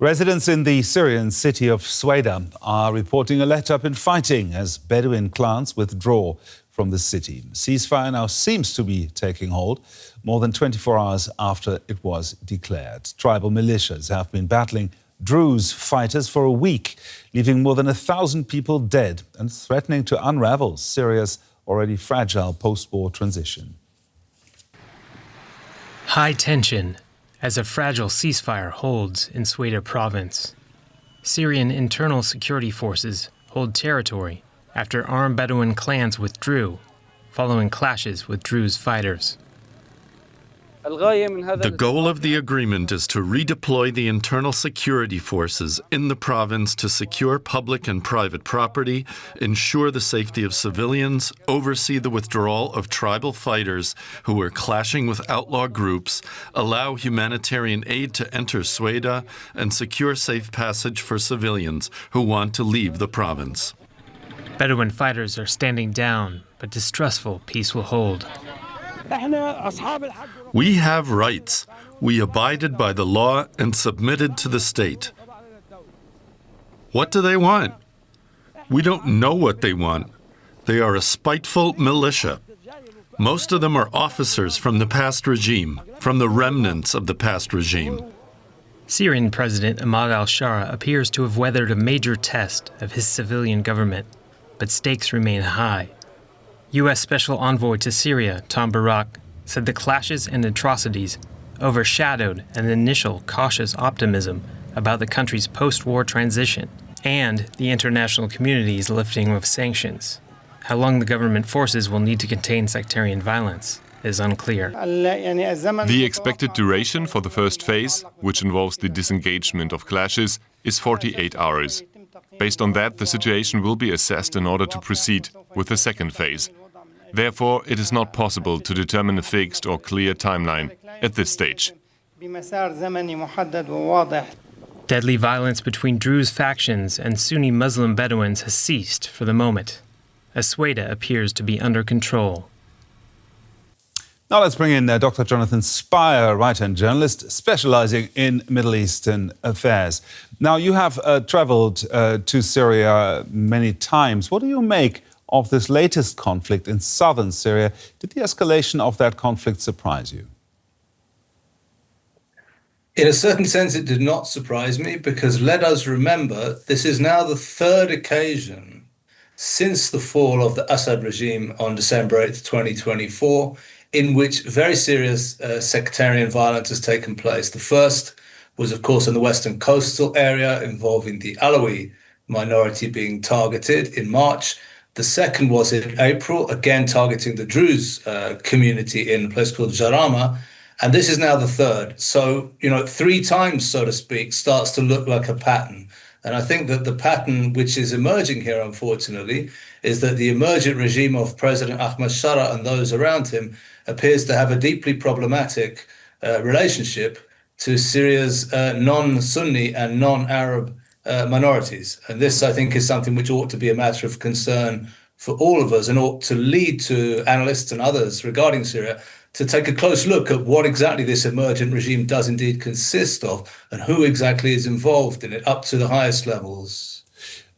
Residents in the Syrian city of Sweida are reporting a let-up in fighting as Bedouin clans withdraw from the city. Ceasefire now seems to be taking hold, more than 24 hours after it was declared. Tribal militias have been battling Druze fighters for a week, leaving more than 1,000 people dead and threatening to unravel Syria's already fragile post-war transition. High tension as a fragile ceasefire holds in Sweida province. Syrian internal security forces hold territory after armed Bedouin clans withdrew, following clashes with Druze fighters. The goal of the agreement is to redeploy the internal security forces in the province to secure public and private property, ensure the safety of civilians, oversee the withdrawal of tribal fighters who were clashing with outlaw groups, allow humanitarian aid to enter Sweida, and secure safe passage for civilians who want to leave the province. Bedouin fighters are standing down, but distrustful peace will hold. We have rights. We abided by the law and submitted to the state. What do they want? We don't know what they want. They are a spiteful militia. Most of them are officers from the past regime, from the remnants of the past regime. Syrian President Ahmed al-Sharaa appears to have weathered a major test of his civilian government, but stakes remain high. U.S. Special Envoy to Syria, Tom Barak, said the clashes and atrocities overshadowed an initial cautious optimism about the country's post-war transition and the international community's lifting of sanctions. How long the government forces will need to contain sectarian violence is unclear. The expected duration for the first phase, which involves the disengagement of clashes, is 48 hours. Based on that, the situation will be assessed in order to proceed with the second phase. Therefore, it is not possible to determine a fixed or clear timeline at this stage. Deadly violence between Druze factions and Sunni Muslim Bedouins has ceased for the moment, as Sweida appears to be under control. Now let's bring in Dr. Jonathan Spire, writer and journalist specializing in Middle Eastern affairs. Now, you have traveled to Syria many times. What do you make of this latest conflict in southern Syria? Did the escalation of that conflict surprise you? In a certain sense, it did not surprise me, because let us remember, this is now the third occasion since the fall of the Assad regime on December 8th, 2024, in which very serious sectarian violence has taken place. The first was, of course, in the western coastal area, involving the Alawi minority being targeted in March. The second was in April, again targeting the Druze community in a place called Jarama. And this is now the third. So, three times, so to speak, starts to look like a pattern. And I think that the pattern which is emerging here, unfortunately, is that the emergent regime of President Ahmed and those around him appears to have a deeply problematic relationship to Syria's non-Sunni and non-Arab minorities. And this, I think, is something which ought to be a matter of concern for all of us, and ought to lead to analysts and others regarding Syria to take a close look at what exactly this emergent regime does indeed consist of, and who exactly is involved in it up to the highest levels.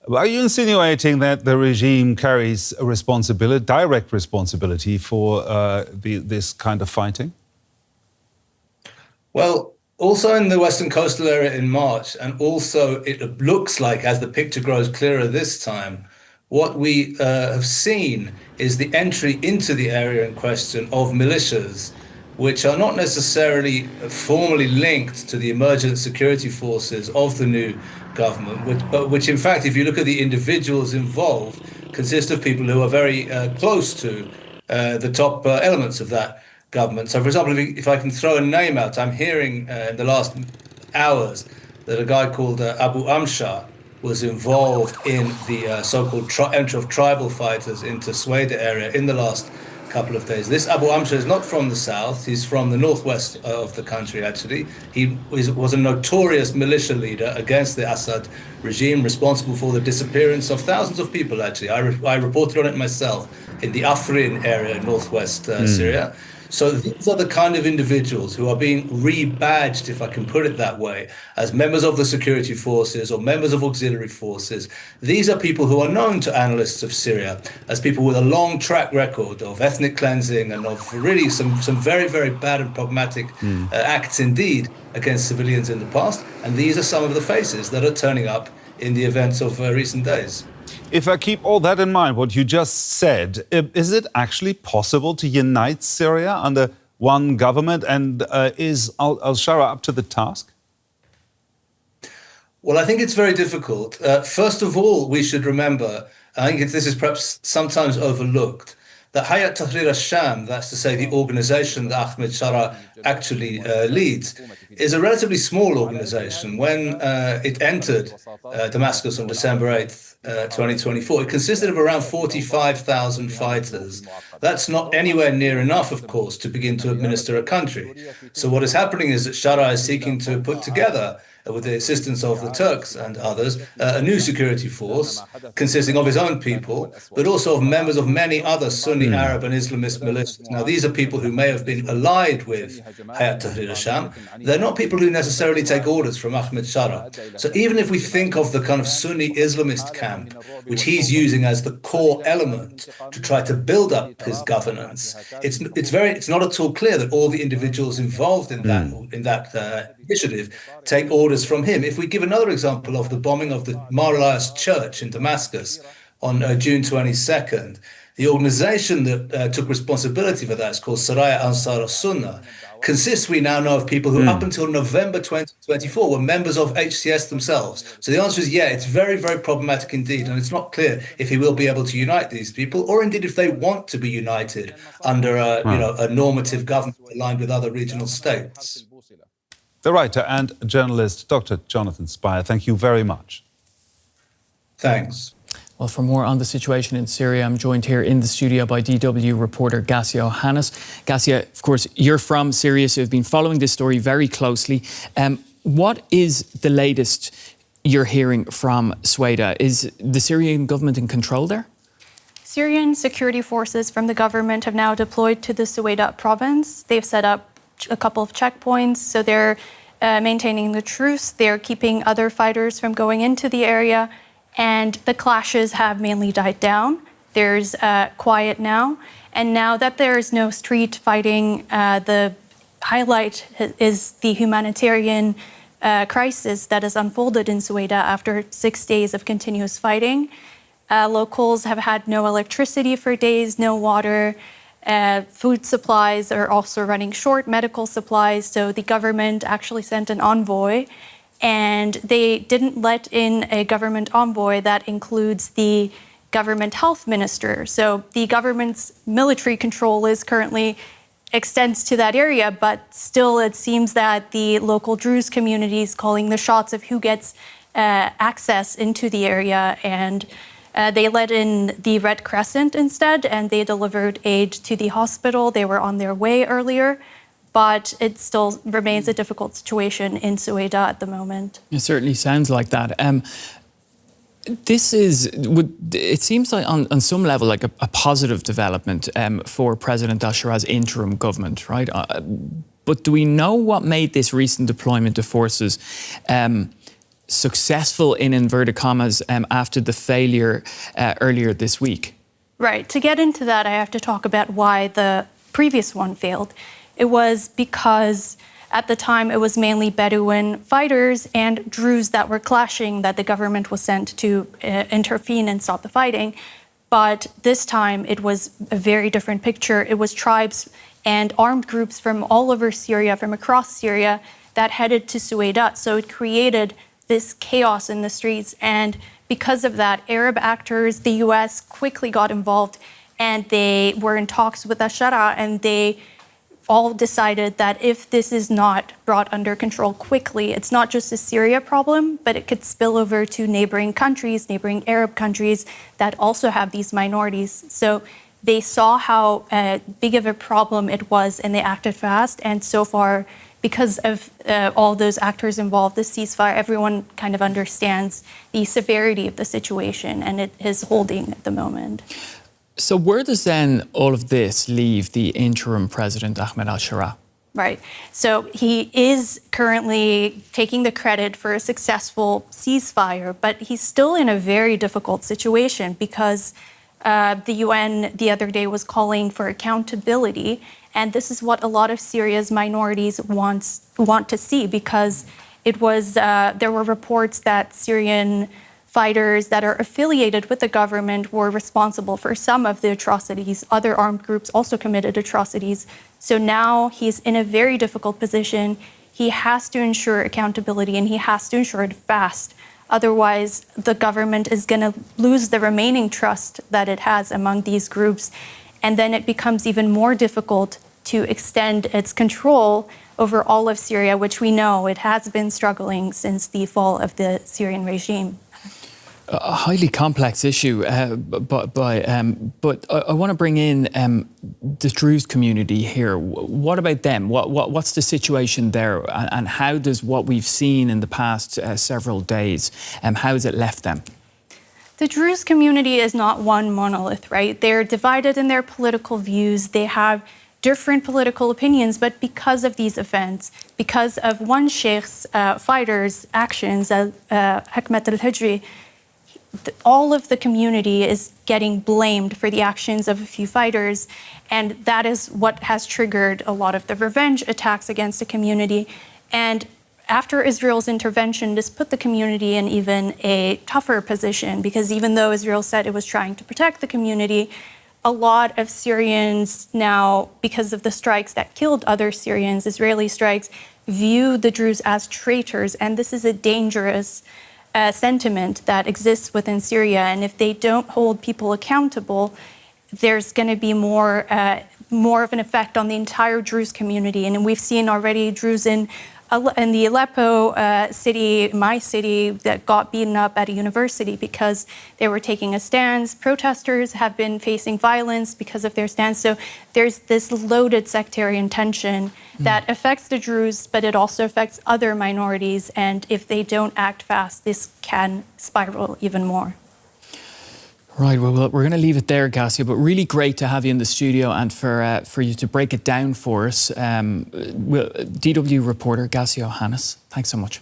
Are you insinuating that the regime carries a responsibility, direct responsibility for this kind of fighting? Well, also in the western coastal area in March, and also it looks like, as the picture grows clearer this time, what we have seen is the entry into the area in question of militias, which are not necessarily formally linked to the emergent security forces of the new government, but which, in fact, if you look at the individuals involved, consist of people who are very close to the top elements of that government. So, for example, if I can throw a name out, I'm hearing in the last hours that a guy called Abu Amshar was involved in the so-called entry of tribal fighters into Sweida area in the last couple of days. This Abu Amshar is not from the south, he's from the northwest of the country, actually. He was a notorious militia leader against the Assad regime, responsible for the disappearance of thousands of people, actually. I reported on it myself in the Afrin area in northwest Syria. So these are the kind of individuals who are being rebadged, if I can put it that way, as members of the security forces or members of auxiliary forces. These are people who are known to analysts of Syria as people with a long track record of ethnic cleansing and of really some very, very bad and problematic acts indeed against civilians in the past. And these are some of the faces that are turning up in the events of recent days. If I keep all that in mind, what you just said, is it actually possible to unite Syria under one government? And is al-Sharaa up to the task? Well, I think it's very difficult. First of all, we should remember, I think this is perhaps sometimes overlooked, that Hayat Tahrir al-Sham, that's to say the organization that Ahmed Sharaa actually leads, is a relatively small organization. When it entered Damascus on December 8th, 2024, it consisted of around 45,000 fighters. That's not anywhere near enough, of course, to begin to administer a country. So what is happening is that Sharaa is seeking to put together, with the assistance of the Turks and others, a new security force consisting of his own people, but also of members of many other Sunni Arab and Islamist militias. Now, these are people who may have been allied with Hayat Tahrir al-Sham. They're not people who necessarily take orders from Ahmed Sharaa. So even if we think of the kind of Sunni Islamist camp, which he's using as the core element to try to build up his governance, it's not at all clear that all the individuals involved in that initiative take orders from him. If we give another example of the bombing of the Mar Elias church in Damascus on June 22nd, the organization that took responsibility for that is called Saraya Ansar al-Sunnah. Consists, we now know, of people who up until November 2024 were members of HCS themselves. So the answer is, yeah, it's very, very problematic indeed. And it's not clear if he will be able to unite these people, or indeed if they want to be united under a normative government aligned with other regional states. The writer and journalist, Dr. Jonathan Spire, thank you very much. Thanks. Well, for more on the situation in Syria, I'm joined here in the studio by DW reporter Gasio Ohanes. Gasio, of course, you're from Syria, so you've been following this story very closely. What is the latest you're hearing from Sweida? Is the Syrian government in control there? Syrian security forces from the government have now deployed to the Sweida province. They've set up a couple of checkpoints, so they're maintaining the truce. They're keeping other fighters from going into the area, and the clashes have mainly died down. There's quiet now, and now that there is no street fighting, the highlight is the humanitarian crisis that has unfolded in Sweida after 6 days of continuous fighting. Locals have had no electricity for days, no water. Food supplies are also running short, medical supplies. So the government actually sent an envoy, and they didn't let in a government envoy that includes the government health minister. So the government's military control is currently extends to that area, but still it seems that the local Druze community is calling the shots of who gets access into the area, and they let in the Red Crescent instead, and they delivered aid to the hospital. They were on their way earlier, but it still remains a difficult situation in Sweida at the moment. It certainly sounds like that. It seems like on some level like a positive development for President al-Sharaa's interim government, right? But do we know what made this recent deployment of forces successful, in inverted commas, after the failure earlier this week? Right. To get into that, I have to talk about why the previous one failed. It was because at the time it was mainly Bedouin fighters and Druze that were clashing that the government was sent to intervene and stop the fighting. But this time it was a very different picture. It was tribes and armed groups from all over Syria, from across Syria, that headed to Sweida. So it created this chaos in the streets, and because of that, Arab actors, the US, quickly got involved, and they were in talks with al-Sharaa, and they all decided that if this is not brought under control quickly, it's not just a Syria problem, but it could spill over to neighboring countries, neighboring Arab countries that also have these minorities. So they saw how big of a problem it was, and they acted fast, and so far, because of all those actors involved, the ceasefire, everyone kind of understands the severity of the situation, and it is holding at the moment. So where does then all of this leave the interim president, Ahmed al-Sharaa? Right. So he is currently taking the credit for a successful ceasefire, but he's still in a very difficult situation because the UN the other day was calling for accountability. And this is what a lot of Syria's minorities want to see, because it was there were reports that Syrian fighters that are affiliated with the government were responsible for some of the atrocities. Other armed groups also committed atrocities. So now he's in a very difficult position. He has to ensure accountability, and he has to ensure it fast. Otherwise, the government is going to lose the remaining trust that it has among these groups. And then it becomes even more difficult to extend its control over all of Syria, which we know it has been struggling since the fall of the Syrian regime. A highly complex issue, but I want to bring in the Druze community here. What about them? What's the situation there, and how does what we've seen in the past several days, how has it left them? The Druze community is not one monolith, right? They're divided in their political views. They have different political opinions, but because of these events, because of one sheikh's fighters' actions, Hekmet al-Hijri, all of the community is getting blamed for the actions of a few fighters, and that is what has triggered a lot of the revenge attacks against the community. And after Israel's intervention, this put the community in even a tougher position, because even though Israel said it was trying to protect the community, a lot of Syrians now, because of the strikes that killed other Syrians, Israeli strikes, view the Druze as traitors, and this is a dangerous sentiment that exists within Syria. And if they don't hold people accountable, there's going to be more of an effect on the entire Druze community. And we've seen already Druze in the Aleppo city, my city, that got beaten up at a university because they were taking a stance. Protesters have been facing violence because of their stance. So there's this loaded sectarian tension that affects the Druze, but it also affects other minorities. And if they don't act fast, this can spiral even more. Right, well, we're going to leave it there, Gasio, but really great to have you in the studio and for you to break it down for us. DW reporter Gasio Ohanes, thanks so much.